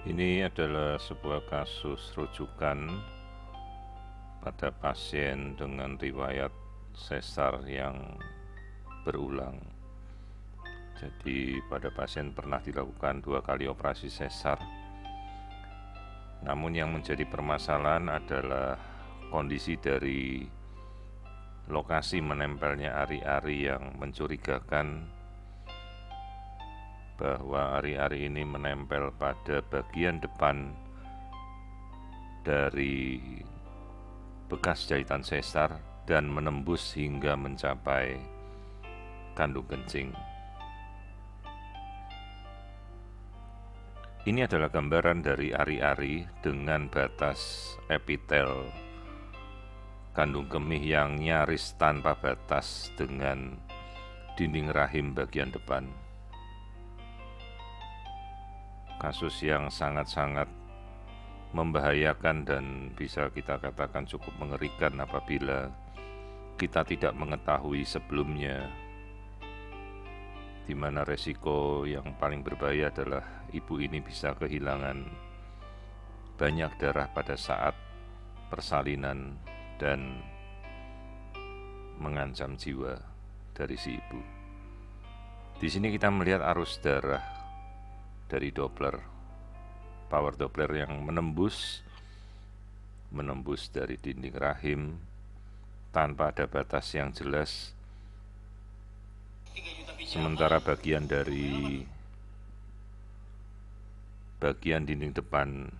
Ini adalah sebuah kasus rujukan pada pasien dengan riwayat sesar yang berulang. Jadi pada pasien pernah dilakukan 2 kali operasi sesar. Namun yang menjadi permasalahan adalah kondisi dari lokasi menempelnya ari-ari yang mencurigakan bahwa ari-ari ini menempel pada bagian depan dari bekas jahitan sesar dan menembus hingga mencapai kandung kencing. Ini adalah gambaran dari ari-ari dengan batas epitel kandung kemih yang nyaris tanpa batas dengan dinding rahim bagian depan. Kasus yang sangat-sangat membahayakan dan bisa kita katakan cukup mengerikan apabila kita tidak mengetahui sebelumnya, di mana resiko yang paling berbahaya adalah ibu ini bisa kehilangan banyak darah pada saat persalinan dan mengancam jiwa dari si ibu. Di sini kita melihat arus darah dari Doppler, power Doppler yang menembus dari dinding rahim tanpa ada batas yang jelas. Sementara bagian dinding depan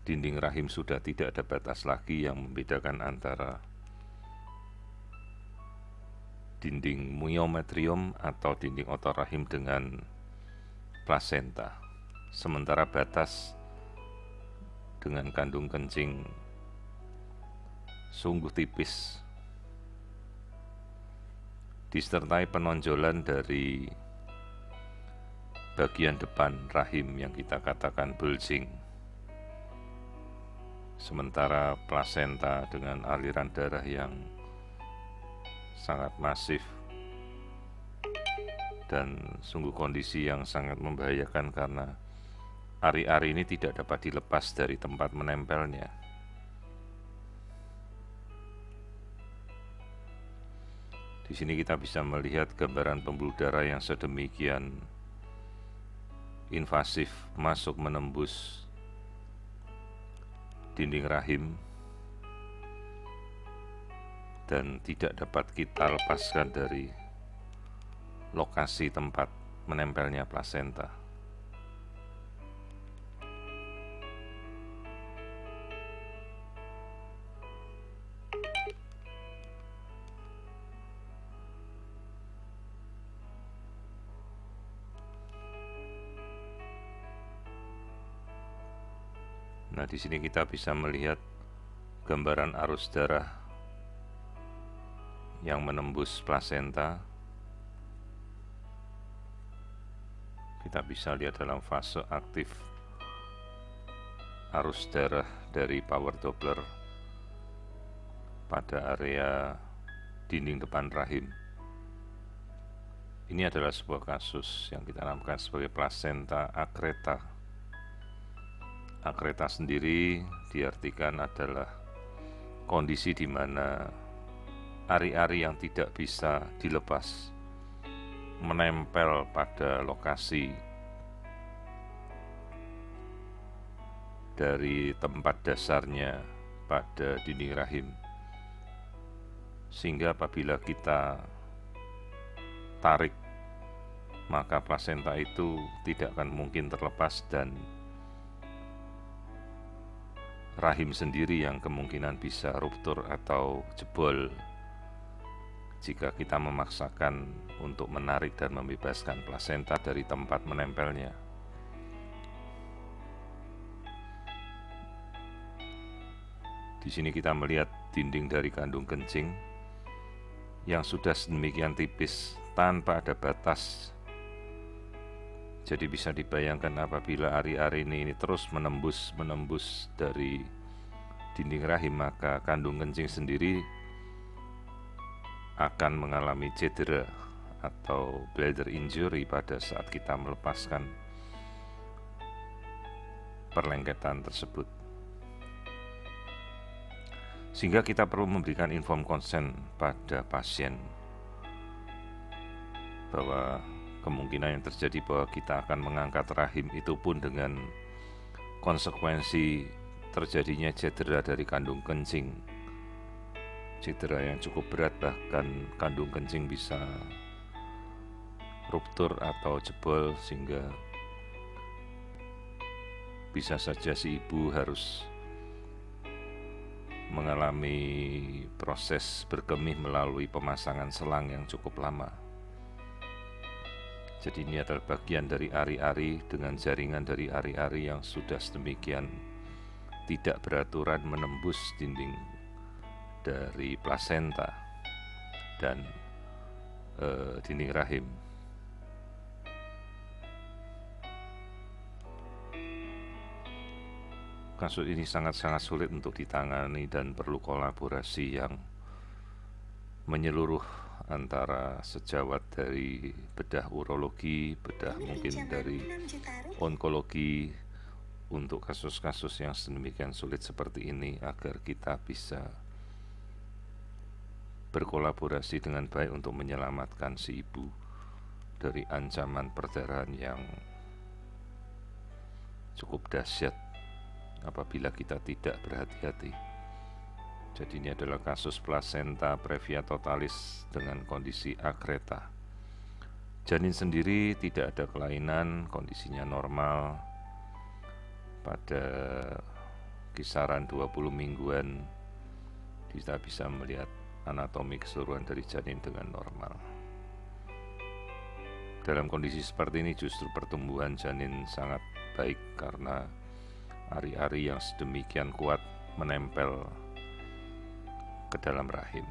dinding rahim sudah tidak ada batas lagi yang membedakan antara dinding myometrium atau dinding otot rahim dengan plasenta. Sementara batas dengan kandung kencing sungguh tipis, disertai penonjolan dari bagian depan rahim yang kita katakan bulging. Sementara plasenta dengan aliran darah yang sangat masif dan sungguh kondisi yang sangat membahayakan karena ari-ari ini tidak dapat dilepas dari tempat menempelnya. Di sini kita bisa melihat gambaran pembuluh darah yang sedemikian invasif masuk menembus dinding rahim dan tidak dapat kita lepaskan dari lokasi tempat menempelnya plasenta. Nah, di sini kita bisa melihat gambaran arus darah yang menembus plasenta. Kita bisa lihat dalam fase aktif arus darah dari power Doppler pada area dinding depan rahim. Ini adalah sebuah kasus yang kita namakan sebagai plasenta akreta. Akreta sendiri diartikan adalah kondisi di mana ari-ari yang tidak bisa dilepas menempel pada lokasi dari tempat dasarnya pada dinding rahim, sehingga apabila kita tarik maka plasenta itu tidak akan mungkin terlepas dan rahim sendiri yang kemungkinan bisa ruptur atau jebol jika kita memaksakan untuk menarik dan membebaskan plasenta dari tempat menempelnya. Di sini kita melihat dinding dari kandung kencing yang sudah sedemikian tipis tanpa ada batas. Jadi bisa dibayangkan apabila ari-ari ini terus menembus dari dinding rahim, maka kandung kencing sendiri akan mengalami cedera atau bladder injury pada saat kita melepaskan perlengketan tersebut. Sehingga kita perlu memberikan informed consent pada pasien bahwa kemungkinan yang terjadi bahwa kita akan mengangkat rahim itu pun dengan konsekuensi terjadinya cedera dari kandung kencing, cedera yang cukup berat, bahkan kandung kencing bisa ruptur atau jebol sehingga bisa saja si ibu harus mengalami proses berkemih melalui pemasangan selang yang cukup lama. Jadi ini adalah bagian dari ari-ari dengan jaringan dari ari-ari yang sudah sedemikian tidak beraturan menembus dinding dari plasenta dan dinding rahim. Kasus ini sangat-sangat sulit untuk ditangani dan perlu kolaborasi yang menyeluruh antara sejawat dari bedah urologi, bedah mungkin dari onkologi untuk kasus-kasus yang sedemikian sulit seperti ini, agar kita bisa berkolaborasi dengan baik untuk menyelamatkan si ibu dari ancaman perdarahan yang cukup dahsyat apabila kita tidak berhati-hati. Jadi ini adalah kasus plasenta previa totalis dengan kondisi akreta. Janin sendiri tidak ada kelainan, kondisinya normal. Pada kisaran 20 mingguan kita bisa melihat anatomi keseluruhan dari janin dengan normal. Dalam kondisi seperti ini justru pertumbuhan janin sangat baik karena ari-ari yang sedemikian kuat menempel ke dalam rahim.